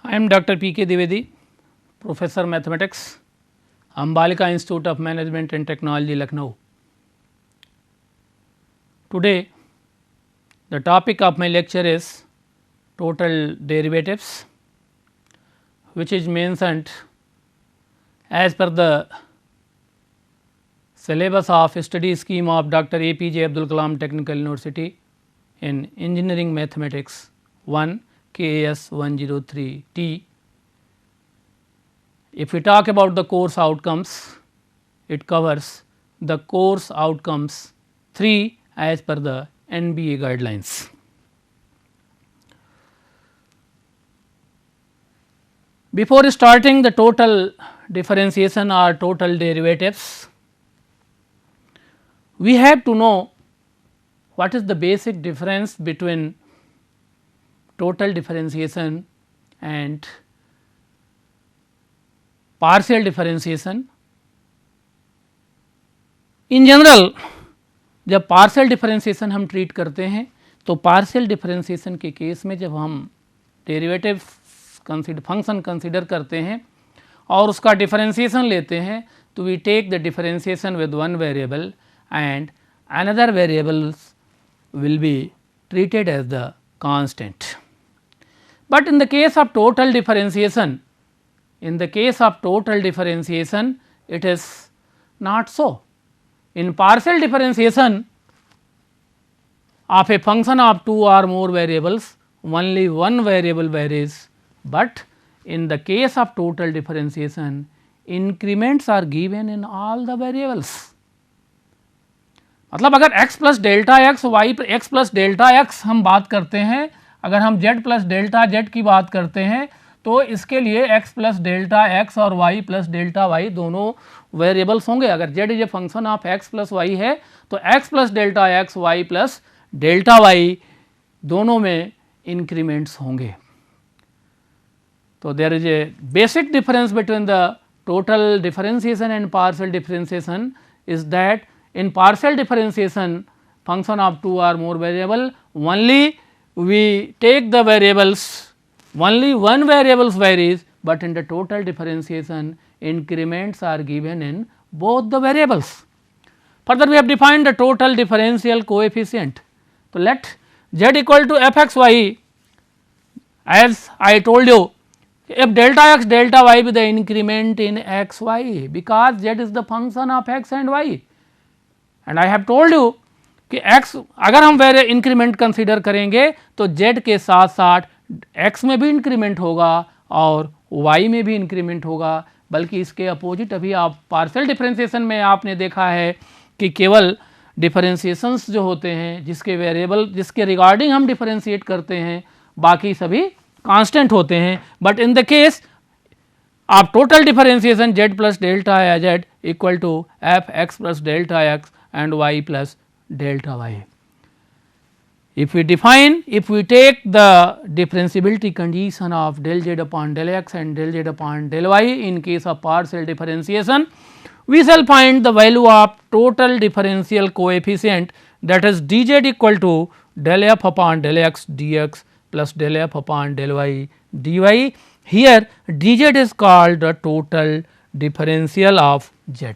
I am Dr. P. K. Dwivedi, Professor Mathematics, Ambalika Institute of Management and Technology, Lucknow. Today, the topic of my lecture is total derivatives, which is mentioned as per the syllabus of study scheme of Dr. APJ Abdul Kalam Technical University in Engineering Mathematics 1 KAS 103T. If we talk about the course outcomes, it covers the course outcomes 3 as per the NBA guidelines. Before starting the total differentiation or total derivatives, we have to know what is the basic difference between total differentiation and partial differentiation. In general, जब partial differentiation हम treat करते हैं तो partial differentiation के case में जब हम derivative function consider करते हैं और उसका डिफरेंशिएशन लेते हैं तो we take the differentiation with one variable and another variables will be treated as the constant. But in the case of total differentiation, it is not so. In partial differentiation of a function of two or more variables, only one variable varies, but in the case of total differentiation, increments are given in all the variables. मतलब अगर x plus delta x y x plus delta x हम बात करते हैं, अगर हम z plus delta z की बात करते हैं तो इसके लिए x प्लस डेल्टा एक्स और y प्लस डेल्टा वाई दोनों वेरिएबल्स होंगे. अगर z is a function of x plus y है तो x plus delta x y plus delta y दोनों में इंक्रीमेंट्स होंगे. तो there is a basic difference between the total differentiation and partial differentiation is that in partial differentiation function of two or more variable only we take the variables, only one variables varies, but in the total differentiation increments are given in both the variables. Further we have defined the total differential coefficient. So let z equal to f x y, as I told you, if delta x delta y be the increment in x y, because z is the function of x and y. And I have told you कि x अगर हम वेरे increment consider करेंगे तो z के साथ साथ x में भी इंक्रीमेंट होगा और y में भी इंक्रीमेंट होगा. बल्कि इसके अपोजिट अभी आप पार्शियल डिफरेंशिएशन में आपने देखा है कि केवल डिफरेंशिएशंस जो होते हैं जिसके वेरिएबल जिसके रिगार्डिंग हम डिफरेंशिएट करते हैं बाकी सभी कांस्टेंट होते हैं. But in the case of total differentiation z plus delta z equal to f x plus delta x and y plus delta y. If we take the differentiability condition of del z upon del x and del z upon del y in case of partial differentiation, we shall find the value of total differential coefficient, that is dz equal to del f upon del x dx plus del f upon del y dy. Here dz is called the total differential of z.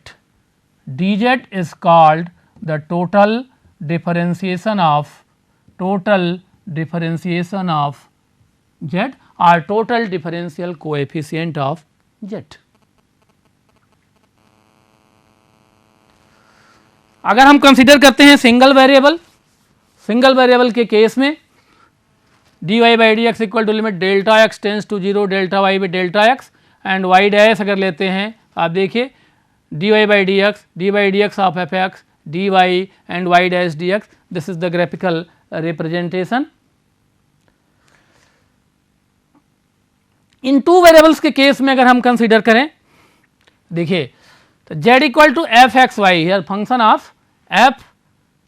dz is called the total differentiation of z or total differential coefficient of z. अगर हम consider करते हैं single variable के case में dy by dx equal to limit delta x tends to 0 delta y by delta x and y dash अगर लेते हैं आप देखिए dy by dx of f x dy and y dash dx. This is the graphical representation. In two variables के case में अगर हम consider करें देखिए तो z equal to f x y, here function of f,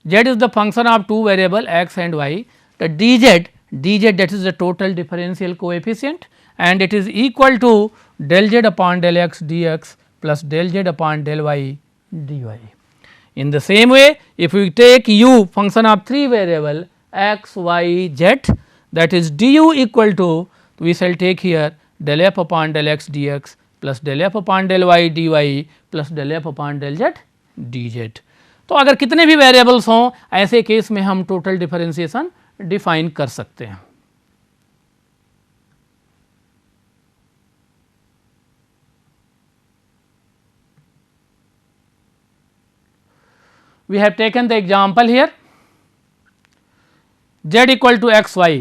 z is the function of two variable x and y. The dz that is the total differential coefficient and it is equal to del z upon del x dx plus del z upon del y dy. In the same way, if we take u function of three variable x, y, z, that is du equal to, we shall take here del f upon del x dx plus del f upon del y dy plus del f upon del z dz। तो अगर कितने भी variables हों ऐसे case में हम total differentiation define कर सकते हैं। We have taken the example here z equal to x y.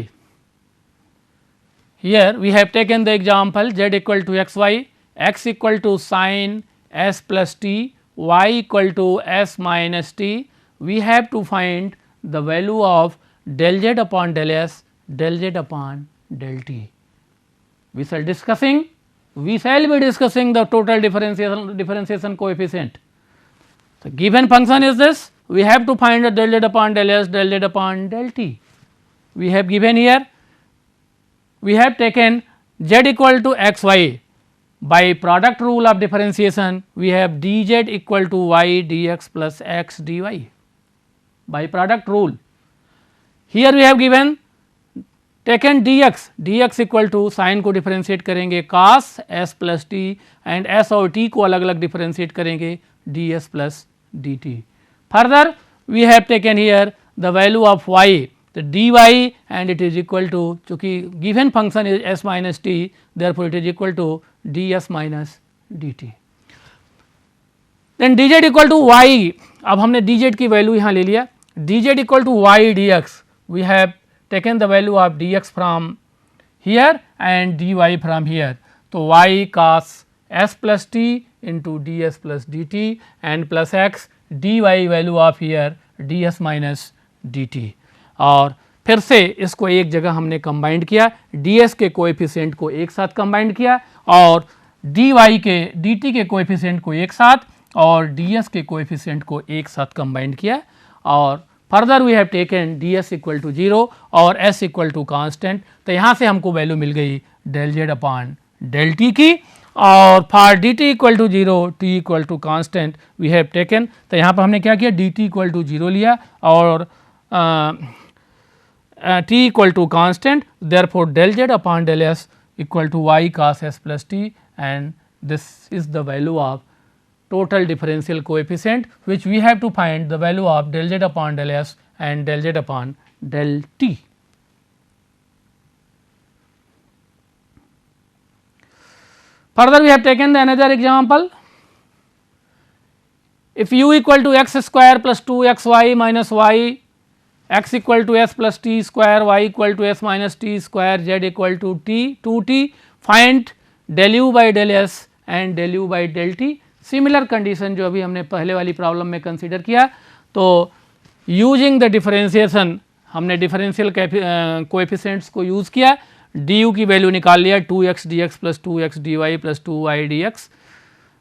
Here we have taken the example z equal to x y, x equal to sin s plus t, y equal to s minus t. We have to find the value of del z upon del s, del z upon del t. We shall be discussing the total differentiation coefficient. The given function is this, we have to find the del z upon del s, del z upon del t. We have given here, we have taken z equal to x y, by product rule of differentiation we have dz equal to y dx plus x dy by product rule. Here we have given taken dx, dx equal to sine को differentiate करेंगे cos s plus t and s और t को अलग अलग differentiate करेंगे ds plus dt. Further we have taken here the value of y, the dy and it is equal to, चूँकि given function is s minus t, therefore it is equal to ds minus dt. Then dz equal to y, अब हमने dz की value यहाँ ले लिया, dz equal to y dx, we have taken the value of dx from here and dy from here. तो y cos s plus t into ds plus dt and plus x dy value of here ds minus dt. और फिर से इसको एक जगह हमने combined किया, ds के कोएफिशिएंट को एक साथ कंबाइंड किया और dy के dt के कोएफिशिएंट को एक साथ और ds के कोएफिशिएंट को एक साथ कंबाइंड किया और further we have taken ds equal to 0 और s इक्वल टू कांस्टेंट। तो यहाँ से हमको वैल्यू मिल गई del Z upon del t की और for dt equal to 0 t equal to constant we have taken. तो यहाँ पर हमने क्या किया, dt इक्वल टू 0 लिया और t equal to constant, therefore del Z upon del s equal to y cos s plus t and this is the value of total differential coefficient which we have to find the value of del z upon del s and del z upon del t. Further we have taken the another example. If u equal to x square plus 2xy minus y, x equal to s plus t square, y equal to s minus t square, z equal to t 2t, find del u by del s and del u by del t. Similar condition जो अभी हमने पहले वाली problem में consider किया, तो using the differentiation हमने differential coefficients को यूज़ किया, डी यू की वैल्यू निकाल लिया 2x dx plus 2x dy plus 2y dx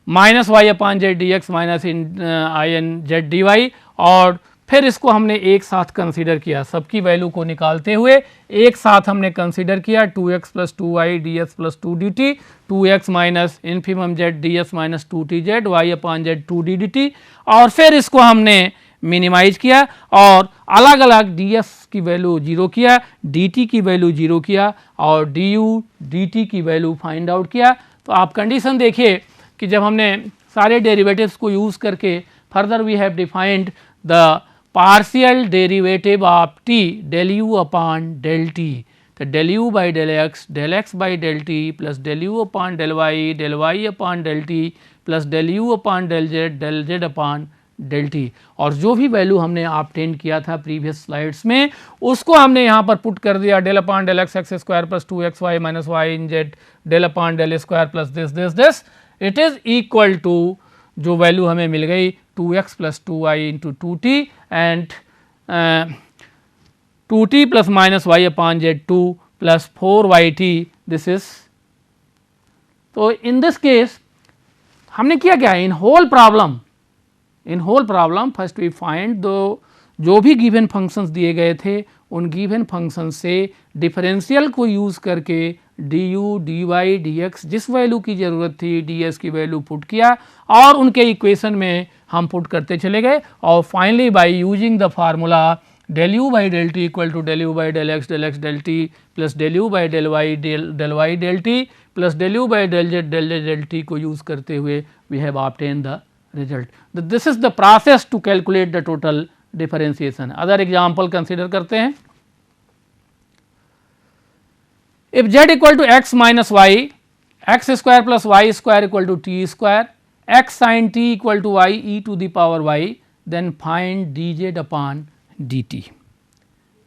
minus Y upon z d x minus i n z d y और फिर इसको हमने एक साथ कंसीडर किया, सबकी वैल्यू को निकालते हुए एक साथ हमने कंसीडर किया 2x plus 2y ds plus 2dt 2x minus infimum Z ds minus 2tz y upon Z 2d dt और फिर इसको हमने मिनिमाइज किया और अलग अलग ds की वैल्यू 0 किया, dt की वैल्यू 0 किया और du dt की वैल्यू फाइंड आउट किया। तो आप कंडीशन देखिए कि जब हमने सारे डेरिवेटिव्स को यूज़ करके further we have defined the partial derivative of t del u upon del t, तो del u by del x by del t plus del u upon del y upon del t plus del u upon del z upon del t और जो भी value हमने obtain किया था previous slides में उसको हमने यहाँ पर पुट कर दिया, del upon del x square plus 2xy minus y in z del upon del square plus this it is equal to जो वैल्यू हमें मिल गई 2x plus 2y into 2t and 2t plus minus y upon z 2 plus 4yt this is. तो in this case हमने किया क्या, in whole problem first we find दो जो भी गिवन फंक्शंस दिए गए थे उन गिवन फंक्शन से डिफरेंशियल को यूज़ करके d u d y d x जिस वैल्यू की ज़रूरत थी डी एस की वैल्यू पुट किया और उनके इक्वेशन में हम पुट करते चले गए और finally by using the formula del u by del t equal to del u by del x del t plus del u by del y del t plus del u by del z del t को use करते हुए we have obtained the result. This is the process to calculate the total differentiation. Other example consider करते हैं. If z equal to x minus y, x square plus y square equal to t square, x sin t equal to y e to the power y, then find dz upon dt.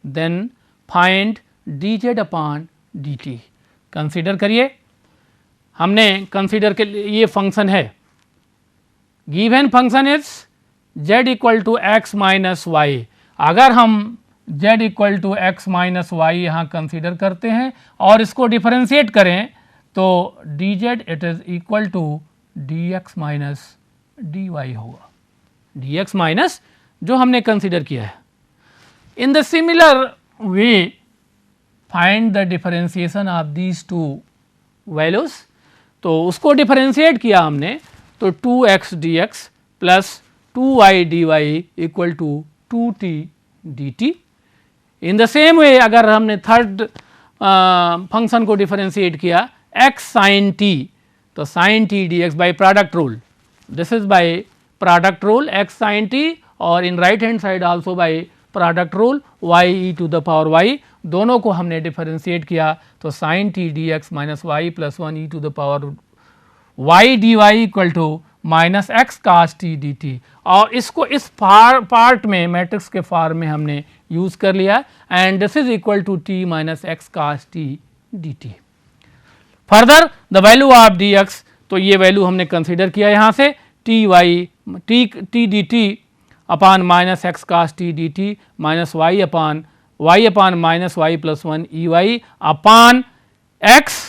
Then find dz upon dt. Consider करिए, हमने consider के लिए ये function है, given function is z equal to x minus y. अगर हम z equal to x minus y यहाँ consider करते हैं और इसको डिफरेंशिएट करें तो dz it is equal to dx minus dy होगा, dx माइनस जो हमने कंसिडर किया है. In the similar way find the differentiation of these two values. तो उसको डिफरेंशिएट किया हमने तो 2x dx plus 2y dy equal to 2t dt. In the same way अगर हमने थर्ड फंक्शन को डिफरेंशिएट किया x sin t, तो sin t dx by product rule, this is by product rule x sin t और in right hand side also by product rule y e to the power y. दोनों को हमने differentiate किया तो sin t dx minus y plus 1 e to the power y dy equal to minus x cos T D t. और इसको इस part में matrix के फॉर्म में हमने यूज़ कर लिया and this is equal to T minus x cos T D T. Further the value of D X, तो ये वैल्यू हमने कंसिडर किया यहाँ से T Y T D T upon minus x cos T D T minus Y upon minus Y plus 1 E Y upon X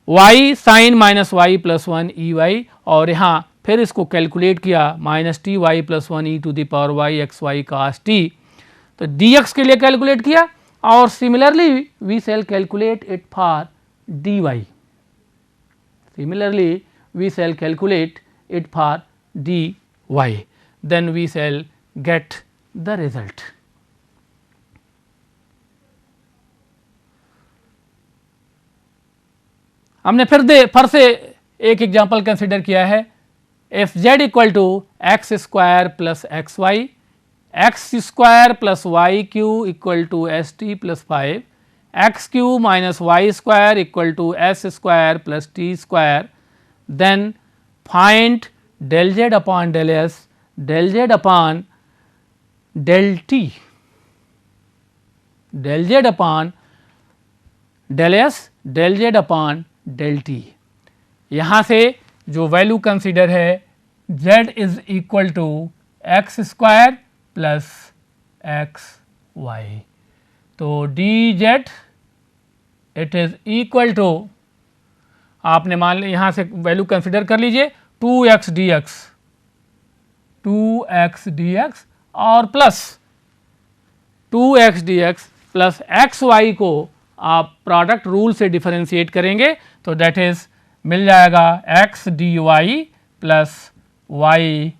y sine minus Y plus 1 E Y. और यहाँ फिर इसको calculate किया minus T Y plus 1 e to the power y x y cos t. तो d x के लिए calculate किया और similarly we shall calculate it for d y. Similarly we shall calculate it for d y, then we shall get the result. हमने फिर से एक example consider किया है. If z equal to x square plus x y, x square plus y cube equal to s t plus 5, x cube minus Y square equal to S square plus T square, then find del Z upon del S, del Z upon del T, del Z upon del S, del Z upon del T. यहाँ से जो value consider है z is equal to x square plus x Y. तो D Z it is equal to, आपने मान लिया यहाँ से वैल्यू कंसिडर कर लीजिए 2x dx और plus 2x dx plus x y को आप प्रोडक्ट रूल से डिफरेंशिएट करेंगे तो दैट इज मिल जाएगा x dy plus y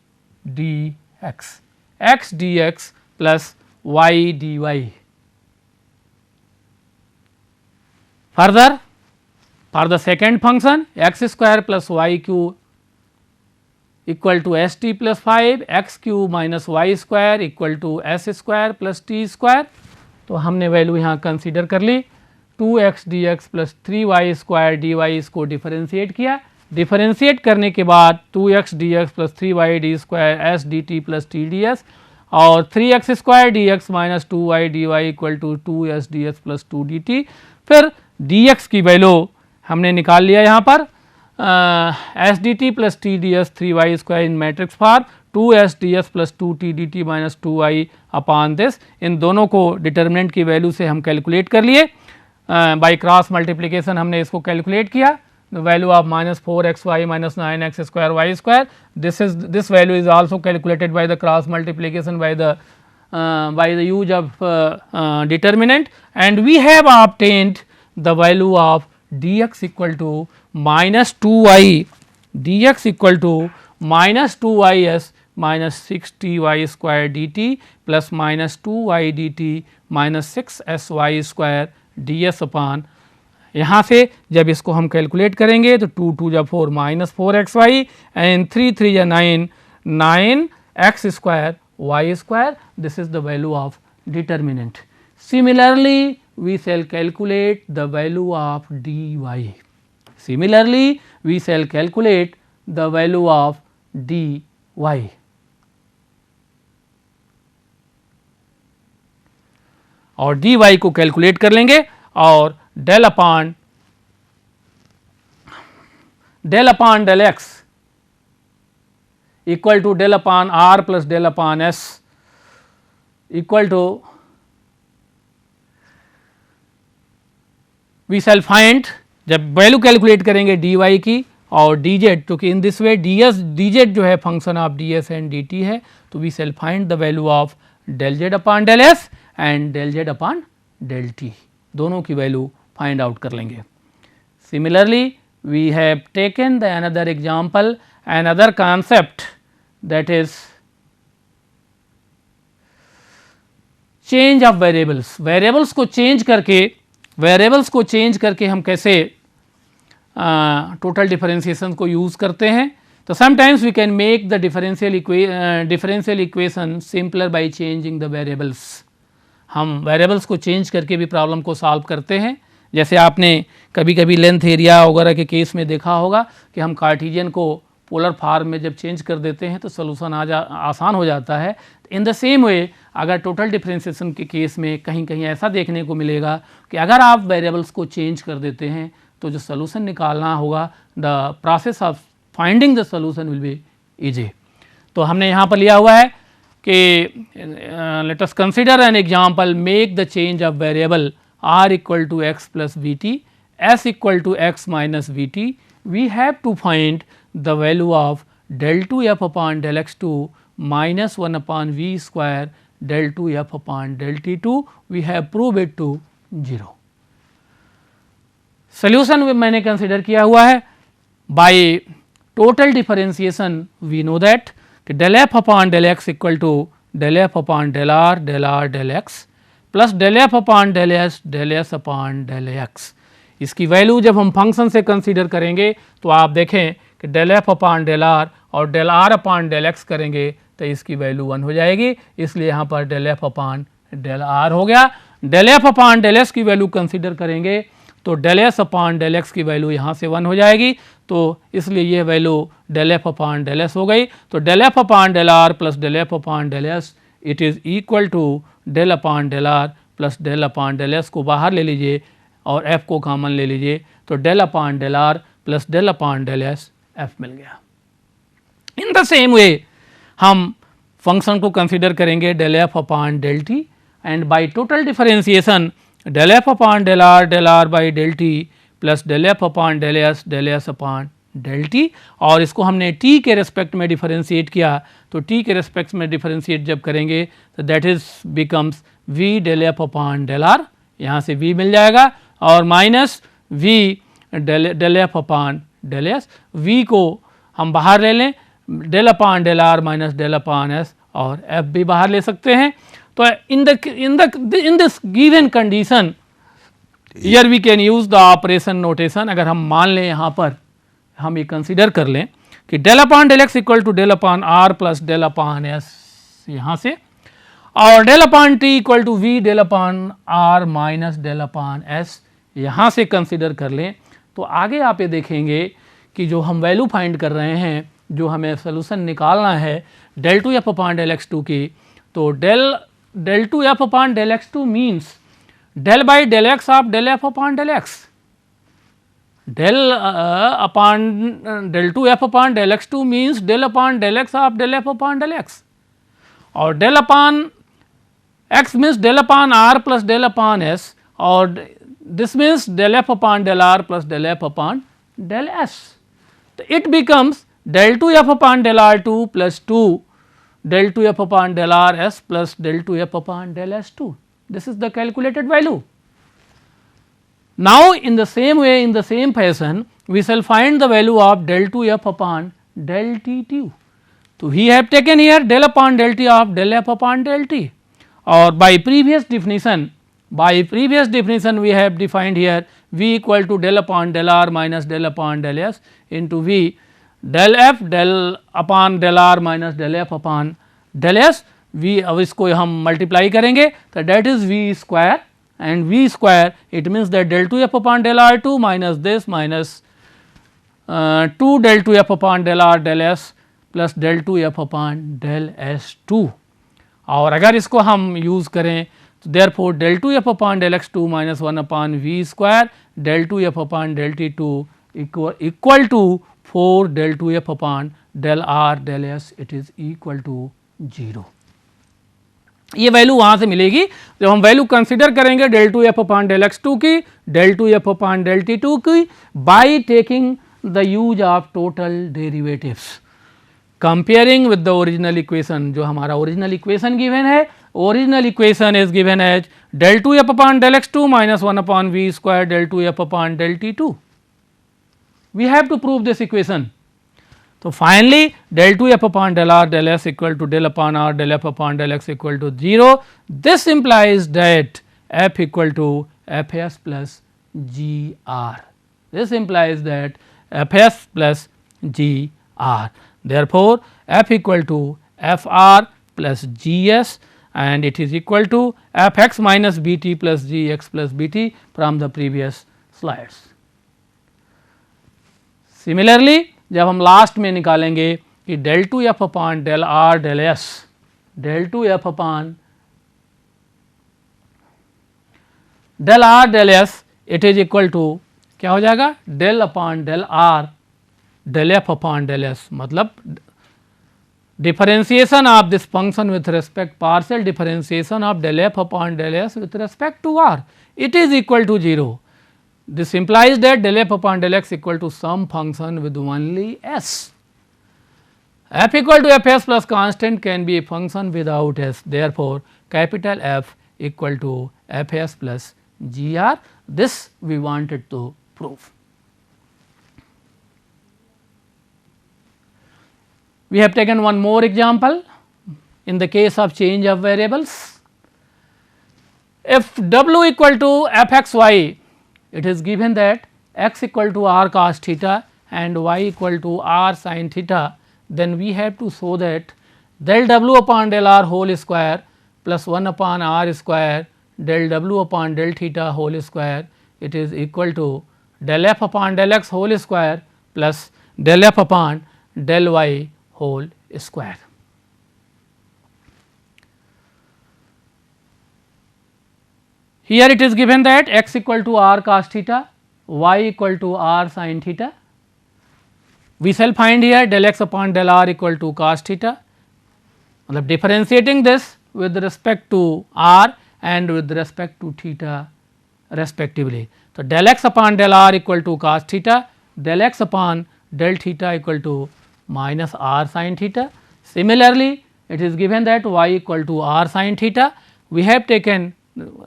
dx, x dx plus y dy. Further for the second function x square plus y cube equal to s t plus 5, x cube minus Y square equal to S square plus T square. तो हमने value यहाँ consider कर ली 2x dx plus 3y square dy, इसको differentiate किया. Differentiate करने के बाद 2x dx plus 3y d square s D T plus T D S और 3x square dx minus 2y dy equal to 2s dx plus 2 dt. फिर dx की value हमने निकाल लिया यहाँ पर S D T plus T D S 3y square in matrix for 2s ds plus 2t dt minus 2y upon this. इन दोनों को डिटर्मिनेंट की वैल्यू से हम कैलकुलेट कर लिए. बाई क्रॉस मल्टीप्लिकेशन हमने इसको कैलकुलेट किया. The value of minus 4xy minus 9x square y square, this value is also calculated by the cross multiplication by the use of determinant and we have obtained the value of dx equal to minus 2y, dx equal to minus 2y s minus 6ty square dt plus minus 2y dt minus 6sy square ds upon, यहाँ से जब इसको हम calculate करेंगे तो 2 2 जा 4 minus 4xy and 3 3 जा 9 9x square y square. This is the value of determinant. Similarly, we shall calculate the value of dy. Similarly, we shall calculate the value of dy. और dy को calculate कर लेंगे और del upon del x equal to del upon r plus del upon s equal to we shall find, जब वैल्यू calculate करेंगे dy की और dz, क्योंकि इन दिस वे dz जो है function of ds and dt है, तो we shall find the value of del z upon del s and del z upon del t, दोनों की वैल्यू फाइंड आउट कर लेंगे. Similarly we have taken the another example, another concept, that is change of variables. Variables को change करके हम कैसे total differentiation को यूज़ करते हैं. तो sometimes we can make the differential equation simpler by changing the variables. हम variables को चेंज करके भी प्रॉब्लम को सॉल्व करते हैं. जैसे आपने कभी कभी लेंथ एरिया वगैरह के केस में देखा होगा कि हम कार्टेशियन को पोलर फॉर्म में जब चेंज कर देते हैं तो सोल्यूशन आसान हो जाता है. इन द सेम वे अगर टोटल डिफरेंशिएशन के केस में कहीं कहीं ऐसा देखने को मिलेगा कि अगर आप वेरिएबल्स को चेंज कर देते हैं तो जो सोल्यूशन निकालना होगा, the process of finding the solution will be easy. तो हमने यहाँ पर लिया हुआ है कि let us consider an example, make the change of variable r equal to x plus vt, s equal to x minus vt. We have to find the value of del 2 f upon del x2 minus 1 upon v square del 2 f upon del t2. We have proved it to 0. Solution मैंने consider किया हुआ है. by total differentiation we know that del f upon del x equal to del f upon del r del x plus del f upon del s upon del x. इसकी value जब हम function से consider करेंगे तो आप देखें कि del F upon del R और del R upon del X करेंगे तो इसकी वैल्यू 1 हो जाएगी. इसलिए यहाँ पर del F upon del r हो गया. Del F upon del s की वैल्यू कंसीडर करेंगे तो del s upon del x की वैल्यू यहाँ से 1 हो जाएगी. तो इसलिए ये value del F upon del s हो गई. तो del F upon del r plus del F upon del s it is equal to del upon del r plus del upon del s को बाहर ले लीजिए और f को common ले लीजिए. तो del upon del r plus del upon del s f मिल गया. इन द सेम वे हम फंक्शन को कंसीडर करेंगे del F upon del t and by total differentiation del F upon del r by del t plus del F upon del s upon del t. और इसको हमने t के respect में differentiate किया. तो t के respect में differentiate जब करेंगे तो that is becomes v del F upon del r, यहाँ से v मिल जाएगा और minus v del F upon del s. v को हम बाहर ले लें, del upon del r minus del upon S और f भी बाहर ले सकते हैं. तो in this given condition here we can use the operation notation. अगर हम मान लें यहाँ पर हम ये कंसीडर कर लें कि del upon del x equal to del upon are plus del upon s यहाँ से, और del upon t equal to v del upon r minus del upon s यहाँ से कंसीडर कर लें. तो आगे आप ये देखेंगे कि जो हम वैल्यू फाइंड कर रहे हैं, जो हमें सोल्यूशन निकालना है del two F upon del X two की, तो del two F upon del X two means del by del X of del F upon del X. Del upon del two F upon del X two means del upon del X of del F upon del X, और del upon X means del upon are plus del upon S, और this means del f upon del r plus del f upon del s. It becomes del 2 f upon del r2 plus 2 del 2 f upon del r s plus del 2 f upon del s2. This is the calculated value. Now in the same way, in the same fashion we shall find the value of del 2 f upon del t2. So, we have taken here del upon del t of del f upon del t, or by previous definition we have defined here v equal to del upon del r minus del upon del s into v del f del upon del r minus del f upon del s. v अब इसको हम multiply करेंगे तो that is v square, and v square it means that del 2 f upon del r 2 minus this minus 2 del 2 f upon del r del s plus del 2 f upon del s 2. और अगर इसको हम use करें तो therefore del 2 f upon del x 2 minus 1 upon v square del 2 f upon del t 2 equal to 4 del 2 f upon del r del s, it is equal to 0. ये value वहाँ से मिलेगी जब हम वैल्यू कंसिडर करेंगे del 2 f upon del x 2 की, del 2 f upon del t 2 की, by taking the use of total derivatives comparing with the original equation. जो हमारा ओरिजिनल इक्वेशन गिवन है, original equation is given as del 2 f upon del x 2 minus 1 upon v square del 2 f upon del t 2. We have to prove this equation. So, finally, del 2 f upon del r del s equal to del upon r del f upon del x equal to 0. This implies that f equal to f s plus g r. This implies that f s plus g r. Therefore, f equal to f r plus g s, and it is equal to f x minus b t plus g x plus b t from the previous slides. Similarly, जब हम last में निकालेंगे कि del 2 f upon del r del s, del 2 f upon del r del s, it is equal to क्या हो जाएगा del upon del r del f upon del s. मतलब differentiation of this function with respect, partial differentiation of del f upon del s with respect to r, it is equal to 0. This implies that del f upon del x equal to some function with only s. F equal to f s plus constant can be a function without s. Therefore, capital F equal to f s plus g r. This we wanted to prove. We have taken one more example in the case of change of variables. If w equal to f x y, it is given that x equal to r cos theta and y equal to r sin theta, then we have to show that del w upon del r whole square plus 1 upon r square del w upon del theta whole square, it is equal to del f upon del x whole square plus del f upon del y whole square. Here it is given that x equal to r cos theta, y equal to r sin theta. We shall find here del x upon del r equal to cos theta. मतलब differentiating this with respect to r and with respect to theta respectively. So, del x upon del r equal to cos theta, del x upon del theta equal to minus r sin theta. Similarly, it is given that y equal to r sin theta. We have taken,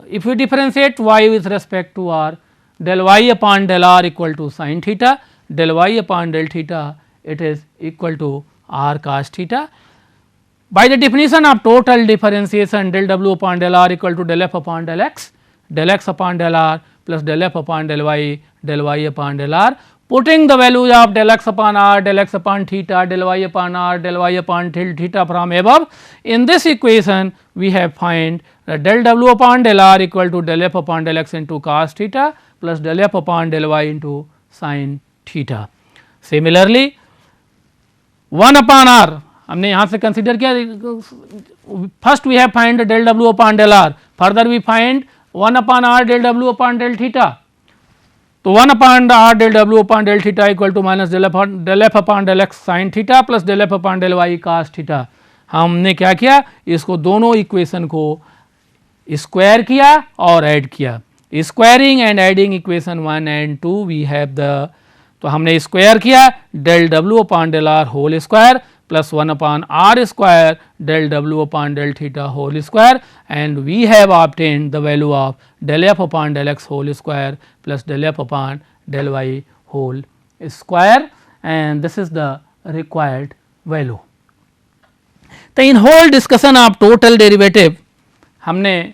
if we differentiate y with respect to r, del y upon del r equal to sin theta, del y upon del theta, it is equal to r cos theta. By the definition of total differentiation, del w upon del r equal to del f upon del x upon del r plus del f upon del y upon del r. Putting the values of del x upon r, del x upon theta, del y upon r, del y upon theta from above, in this equation we have find that del w upon del r equal to del f upon del x into cos theta plus del f upon del y into sin theta. Similarly, 1 upon r हमने यहाँ से consider किया, first we have find del w upon del r, further we find 1 upon r del w upon del theta. तो 1 upon r del w upon del theta equal to minus del f upon del x sin theta plus del f upon del y cos theta. हमने क्या किया, इसको दोनों equation को square किया और add किया. Squaring and adding equation 1 and 2 we have the, तो हमने स्क्वायर किया del w upon del r whole square plus 1 upon r square del w upon del theta whole square, and we have obtained the value of del f upon del x whole square plus del f upon del y whole square, and this is the required value. तो in whole discussion of total derivative हमने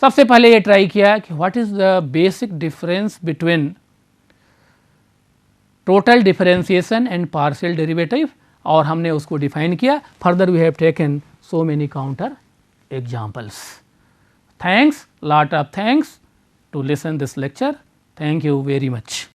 सबसे पहले ये try किया कि what is the basic difference between total differentiation and partial derivative, और हमने उसको डिफाइन किया. Further we have taken so many counter examples. Thanks, lot of thanks to listen this lecture. Thank you very much.